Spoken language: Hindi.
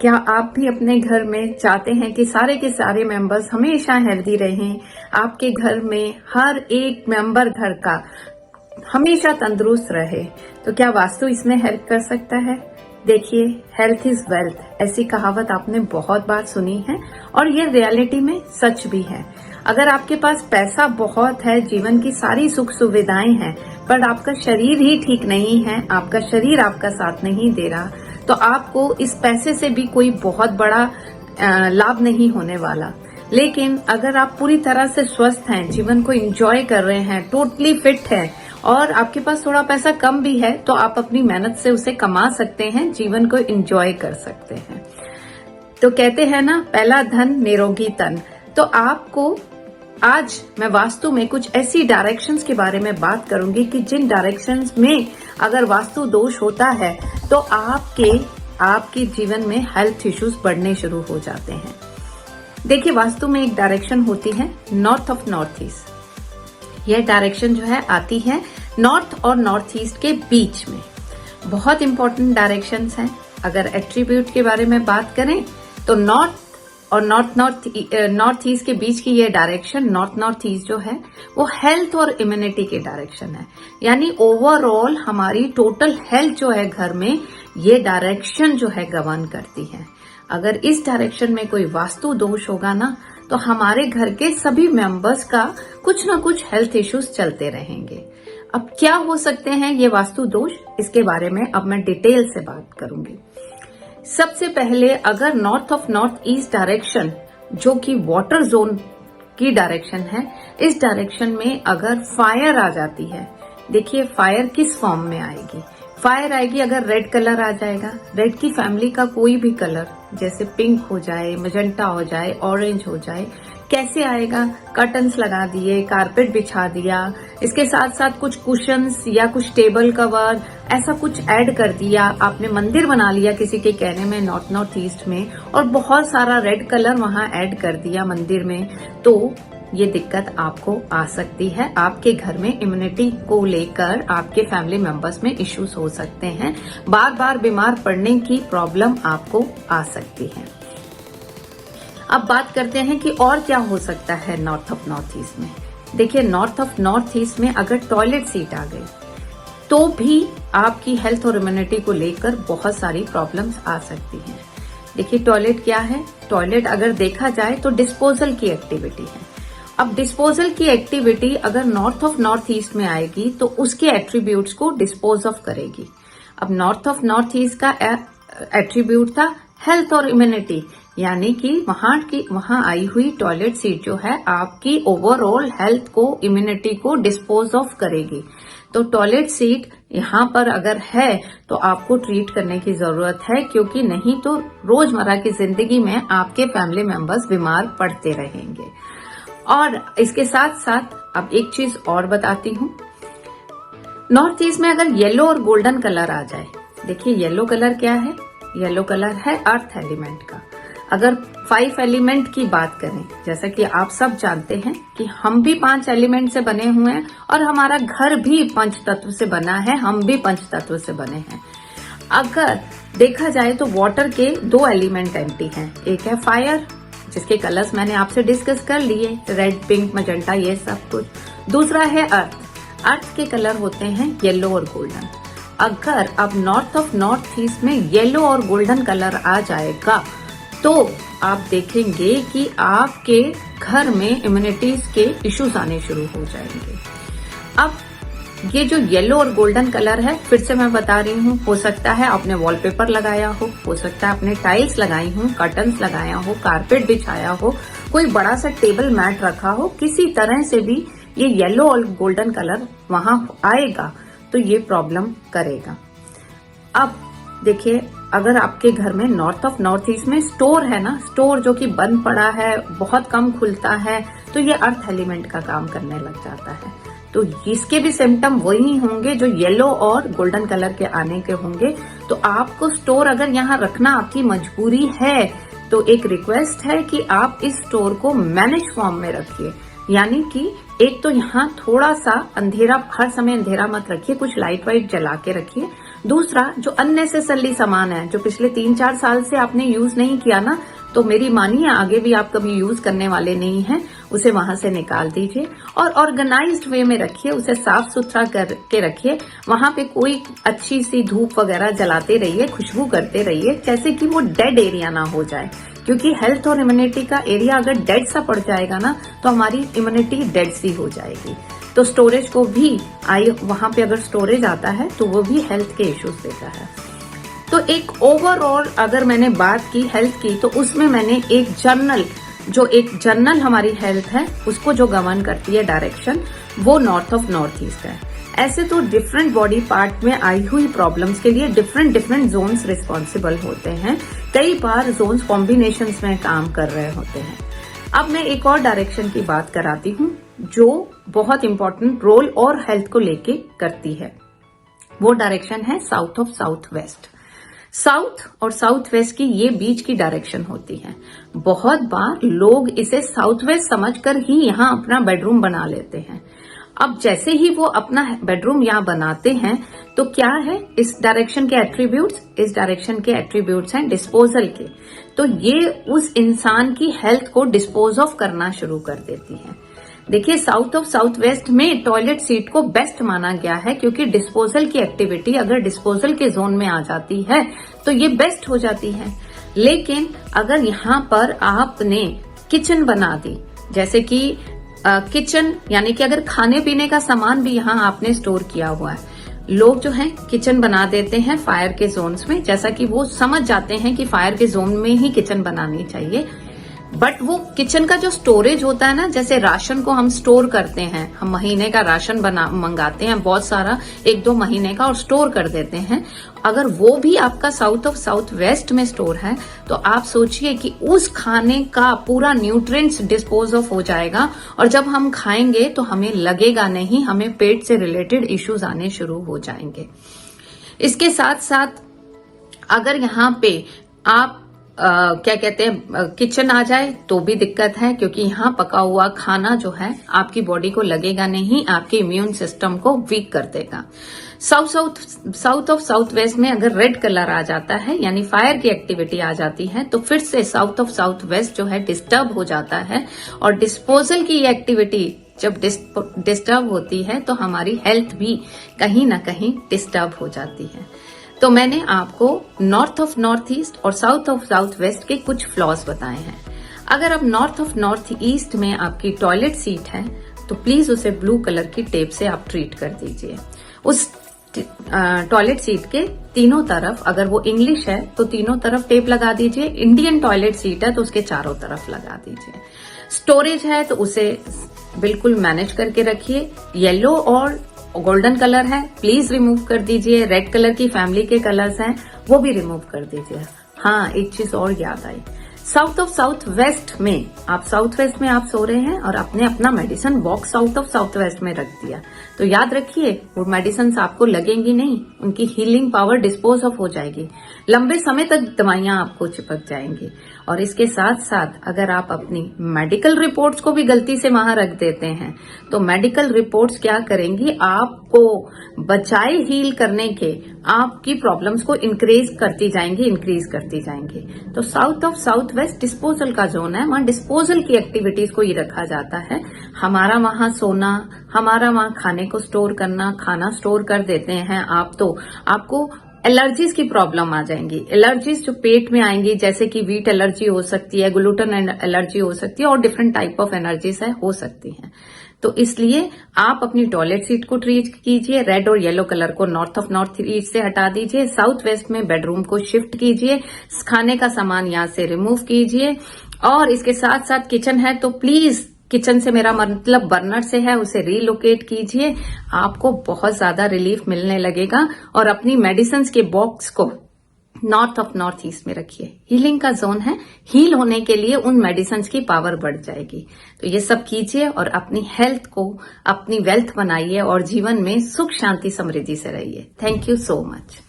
क्या आप भी अपने घर में चाहते हैं कि सारे के सारे मेंबर्स हमेशा हेल्दी रहें, आपके घर में हर एक मेंबर घर का हमेशा तंदुरुस्त रहे? तो क्या वास्तु इसमें हेल्प कर सकता है? देखिए, हेल्थ इज वेल्थ, ऐसी कहावत आपने बहुत बार सुनी है और ये रियलिटी में सच भी है। अगर आपके पास पैसा बहुत है, जीवन की सारी सुख सुविधाएं हैं, पर आपका शरीर ही ठीक नहीं है, आपका शरीर आपका साथ नहीं दे रहा, तो आपको इस पैसे से भी कोई बहुत बड़ा लाभ नहीं होने वाला। लेकिन अगर आप पूरी तरह से स्वस्थ हैं, जीवन को एंजॉय कर रहे हैं, टोटली फिट है और आपके पास थोड़ा पैसा कम भी है, तो आप अपनी मेहनत से उसे कमा सकते हैं, जीवन को एंजॉय कर सकते हैं। तो कहते हैं ना, पहला धन निरोगी तन। तो आपको आज मैं वास्तु में कुछ ऐसी डायरेक्शंस के बारे में बात करूंगी कि जिन डायरेक्शंस में अगर वास्तु दोष होता है तो आपके जीवन में हेल्थ इश्यूज बढ़ने शुरू हो जाते हैं। देखिए, वास्तु में एक डायरेक्शन होती है नॉर्थ ऑफ नॉर्थ ईस्ट। यह डायरेक्शन जो है आती है नॉर्थ और नॉर्थ ईस्ट के बीच में। बहुत इंपॉर्टेंट डायरेक्शंस हैं। अगर एट्रीब्यूट के बारे में बात करें तो नॉर्थ और नॉर्थ ईस्ट के बीच की ये डायरेक्शन, नॉर्थ ईस्ट जो है वो हेल्थ और इम्यूनिटी की डायरेक्शन है। यानी ओवरऑल हमारी टोटल हेल्थ जो है घर में, ये डायरेक्शन जो है गवर्न करती है। अगर इस डायरेक्शन में कोई वास्तु दोष होगा ना, तो हमारे घर के सभी मेंबर्स का कुछ ना कुछ हेल्थ इश्यूज चलते रहेंगे। अब क्या हो सकते हैं ये वास्तु दोष, इसके बारे में अब मैं डिटेल से बात करूंगी। सबसे पहले, अगर north of north east direction जो कि वाटर जोन की डायरेक्शन है, इस डायरेक्शन में अगर फायर आ जाती है, देखिए फायर किस फॉर्म में आएगी? फायर आएगी अगर रेड कलर आ जाएगा, रेड की फैमिली का कोई भी कलर, जैसे पिंक हो जाए, मजेंटा हो जाए, ऑरेंज हो जाए, कैसे आएगा? कर्टन्स लगा दिए, कारपेट बिछा दिया, इसके साथ साथ कुछ कुशन्स या कुछ टेबल कवर, ऐसा कुछ ऐड कर दिया, आपने मंदिर बना लिया किसी के कहने में नॉर्थ ईस्ट में, और बहुत सारा रेड कलर वहां ऐड कर दिया मंदिर में, तो ये दिक्कत आपको आ सकती है। आपके घर में इम्यूनिटी को लेकर आपके फैमिली मेंबर्स में इश्यूज हो सकते हैं। बार बार बीमार पड़ने की प्रॉब्लम आपको आ सकती है। अब बात करते हैं कि और क्या हो सकता है नॉर्थ ऑफ नॉर्थ ईस्ट में। देखिए, नॉर्थ ऑफ नॉर्थ ईस्ट में अगर टॉयलेट सीट आ गई तो भी आपकी हेल्थ और इम्यूनिटी को लेकर बहुत सारी प्रॉब्लम्स आ सकती हैं। देखिए, टॉयलेट क्या है? टॉयलेट अगर देखा जाए तो डिस्पोजल की एक्टिविटी है। अब डिस्पोजल की एक्टिविटी अगर नॉर्थ ऑफ नॉर्थ ईस्ट में आएगी तो उसके एट्रीब्यूट्स को डिस्पोज ऑफ करेगी। अब नॉर्थ ऑफ नॉर्थ ईस्ट का एट्रीब्यूट था हेल्थ और इम्यूनिटी, यानी कि वहां आई हुई टॉयलेट सीट जो है आपकी ओवरऑल हेल्थ को, इम्यूनिटी को डिस्पोज ऑफ करेगी। तो टॉयलेट सीट यहाँ पर अगर है तो आपको ट्रीट करने की जरूरत है, क्योंकि नहीं तो रोजमर्रा की जिंदगी में आपके फैमिली मेंबर्स बीमार पड़ते रहेंगे। और इसके साथ साथ अब एक चीज और बताती हूँ, नॉर्थ ईस्ट में अगर येलो और गोल्डन कलर आ जाए, देखिए येलो कलर क्या है? येलो कलर है अर्थ एलिमेंट का। अगर 5 एलिमेंट की बात करें, जैसा कि आप सब जानते हैं कि हम भी 5 एलिमेंट से बने हुए हैं और हमारा घर भी 5 तत्व से बना है, हम भी 5 तत्व से बने हैं। अगर देखा जाए तो वाटर के 2 एलिमेंट एंटी हैं। एक है फायर, जिसके कलर्स मैंने आपसे डिस्कस कर लिए, रेड, पिंक, मजेंटा, ये सब कुछ। दूसरा है अर्थ। अर्थ के कलर होते हैं येलो और गोल्डन। अगर अब नॉर्थ ऑफ नॉर्थ ईस्ट में येलो और गोल्डन कलर आ जाएगा तो आप देखेंगे कि आपके घर में इम्यूनिटीज के इश्यूज आने शुरू हो जाएंगे। अब ये जो येलो और गोल्डन कलर है, फिर से मैं बता रही हूँ, हो सकता है आपने वॉलपेपर लगाया हो सकता है आपने टाइल्स लगाई हो, कर्टन्स लगाया हो, कारपेट बिछाया हो, कोई बड़ा सा टेबल मैट रखा हो, किसी तरह से भी ये येलो और गोल्डन कलर वहां आएगा तो ये प्रॉब्लम करेगा। अब देखिए, अगर आपके घर में नॉर्थ ऑफ नॉर्थ ईस्ट में स्टोर है ना, स्टोर जो कि बंद पड़ा है, बहुत कम खुलता है, तो ये अर्थ एलिमेंट का काम करने लग जाता है। तो इसके भी सिम्टम वही होंगे जो येलो और गोल्डन कलर के आने के होंगे। तो आपको स्टोर अगर यहाँ रखना आपकी मजबूरी है तो एक रिक्वेस्ट है कि आप इस स्टोर को मैनेज फॉर्म में रखिए। यानी कि एक तो यहाँ थोड़ा सा अंधेरा, हर समय अंधेरा मत रखिए, कुछ लाइट वाइट जला के रखिए। दूसरा, जो अननेसेसरली सामान है, जो पिछले 3-4 साल से आपने यूज नहीं किया ना, तो मेरी मानिए आगे भी आप कभी यूज करने वाले नहीं हैं, उसे वहां से निकाल दीजिए और ऑर्गेनाइज्ड वे में रखिए, उसे साफ सुथरा करके रखिए। वहां पे कोई अच्छी सी धूप वगैरह जलाते रहिए, खुशबू करते रहिए, जैसे कि वो डेड एरिया ना हो जाए, क्योंकि हेल्थ और इम्यूनिटी का एरिया अगर डेड सा पड़ जाएगा ना, तो हमारी इम्यूनिटी डेड सी हो जाएगी। तो स्टोरेज को भी वहां पे अगर स्टोरेज आता है तो वो भी हेल्थ के इश्यूज देता है। तो एक ओवरऑल अगर मैंने बात की हेल्थ की, तो उसमें मैंने एक जर्नल हमारी हेल्थ है उसको जो गवर्न करती है डायरेक्शन, वो नॉर्थ ऑफ नॉर्थ ईस्ट है। ऐसे तो डिफरेंट बॉडी पार्ट में आई हुई प्रॉब्लम्स के लिए डिफरेंट जोन्स रिस्पॉन्सिबल होते हैं। कई बार जोन्स कॉम्बिनेशंस में काम कर रहे होते हैं। अब मैं एक और डायरेक्शन की बात कराती हूँ जो बहुत इंपॉर्टेंट रोल और हेल्थ को लेके करती है। वो डायरेक्शन है south of south west. South और साउथ वेस्ट की ये बीच की डायरेक्शन होती है। बहुत बार लोग इसे साउथ वेस्ट समझकर ही यहाँ अपना बेडरूम बना लेते हैं। अब जैसे ही वो अपना बेडरूम यहाँ बनाते हैं, तो क्या है इस डायरेक्शन के एट्रीब्यूट्स? इस डायरेक्शन के एट्रीब्यूट्स हैं डिस्पोजल के। तो ये उस इंसान की हेल्थ को डिस्पोज ऑफ करना शुरू कर देती है। देखिए, साउथ ऑफ साउथ वेस्ट में टॉयलेट सीट को बेस्ट माना गया है, क्योंकि डिस्पोजल की एक्टिविटी अगर डिस्पोजल के जोन में आ जाती है तो ये बेस्ट हो जाती है। लेकिन अगर यहाँ पर आपने किचन बना दी, जैसे कि किचन यानी कि अगर खाने पीने का सामान भी यहाँ आपने स्टोर किया हुआ है, लोग जो है किचन बना देते हैं फायर के जोन्स में, जैसा कि वो समझ जाते हैं कि फायर के जोन में ही किचन बनानी चाहिए। बट वो किचन का जो स्टोरेज होता है ना, जैसे राशन को हम स्टोर करते हैं, हम महीने का राशन मंगाते हैं बहुत सारा, 1-2 महीने का, और स्टोर कर देते हैं। अगर वो भी आपका साउथ ऑफ साउथ वेस्ट में स्टोर है, तो आप सोचिए कि उस खाने का पूरा न्यूट्रिएंट्स डिस्पोज ऑफ हो जाएगा, और जब हम खाएंगे तो हमें लगेगा नहीं, हमें पेट से रिलेटेड इश्यूज आने शुरू हो जाएंगे। इसके साथ साथ अगर यहाँ पे आप क्या कहते हैं किचन आ जाए तो भी दिक्कत है, क्योंकि यहाँ पका हुआ खाना जो है आपकी बॉडी को लगेगा नहीं, आपके इम्यून सिस्टम को वीक कर देगा। साउथ ऑफ साउथ वेस्ट में अगर रेड कलर आ जाता है, यानी फायर की एक्टिविटी आ जाती है, तो फिर से साउथ ऑफ साउथ वेस्ट जो है डिस्टर्ब हो जाता है, और डिस्पोजल की एक्टिविटी जब डिस्टर्ब होती है तो हमारी हेल्थ भी कहीं ना कहीं डिस्टर्ब हो जाती है। तो मैंने आपको नॉर्थ ऑफ नॉर्थ ईस्ट और साउथ ऑफ साउथ वेस्ट के कुछ फ्लॉज बताए हैं। अगर अब नॉर्थ ऑफ नॉर्थ ईस्ट में आपकी टॉयलेट सीट है, तो प्लीज उसे ब्लू कलर की टेप से आप ट्रीट कर दीजिए। उस टॉयलेट सीट के तीनों तरफ, अगर वो इंग्लिश है तो तीनों तरफ टेप लगा दीजिए, इंडियन टॉयलेट सीट है तो उसके चारों तरफ लगा दीजिए। स्टोरेज है तो उसे बिल्कुल मैनेज करके रखिए। येलो और गोल्डन कलर है, प्लीज रिमूव कर दीजिए। रेड कलर की फैमिली के कलर्स हैं, वो भी रिमूव कर दीजिए। हाँ, एक चीज और याद आई, साउथ ऑफ साउथ वेस्ट में आप सो रहे हैं और आपने अपना medicine box south of south west में रख दिया, तो याद रखिए वो मेडिसिन आपको लगेंगी नहीं, उनकी हीलिंग पावर डिस्पोज ऑफ हो जाएगी, लंबे समय तक दवाइयां आपको चिपक जाएंगी। और इसके साथ साथ अगर आप अपनी मेडिकल रिपोर्ट्स को भी गलती से वहां रख देते हैं, तो मेडिकल रिपोर्ट्स क्या करेंगी, आपको बचाए हील करने के आपकी प्रॉब्लम्स को इंक्रीज करती जाएंगी। तो south of south west disposal का जोन है, वहां डिस्पोजल की एक्टिविटीज को ही रखा जाता है। हमारा वहां सोना, हमारा वहां खाने को स्टोर करना, खाना स्टोर कर देते हैं आप, तो आपको एलर्जीज की प्रॉब्लम आ जाएंगी। एलर्जीज जो पेट में आएंगी, जैसे कि वीट एलर्जी हो सकती है, ग्लूटेन एलर्जी हो सकती है, और डिफरेंट टाइप ऑफ एलर्जीज हो सकती हैं। तो इसलिए आप अपनी टॉयलेट सीट को ट्रीट कीजिए, रेड और येलो कलर को नॉर्थ ऑफ नॉर्थ ईस्ट से हटा दीजिए, साउथ वेस्ट में बेडरूम को शिफ्ट कीजिए, खाने का सामान यहां से रिमूव कीजिए, और इसके साथ साथ किचन है तो प्लीज, किचन से मेरा मतलब बर्नर से है, उसे रीलोकेट कीजिए, आपको बहुत ज्यादा रिलीफ मिलने लगेगा। और अपनी मेडिसिन के बॉक्स को नॉर्थ ऑफ नॉर्थ ईस्ट में रखिए, हीलिंग का जोन है, हील होने के लिए उन मेडिसिन की पावर बढ़ जाएगी। तो ये सब कीजिए और अपनी हेल्थ को अपनी वेल्थ बनाइए और जीवन में सुख शांति समृद्धि से रहिए। Thank you so much.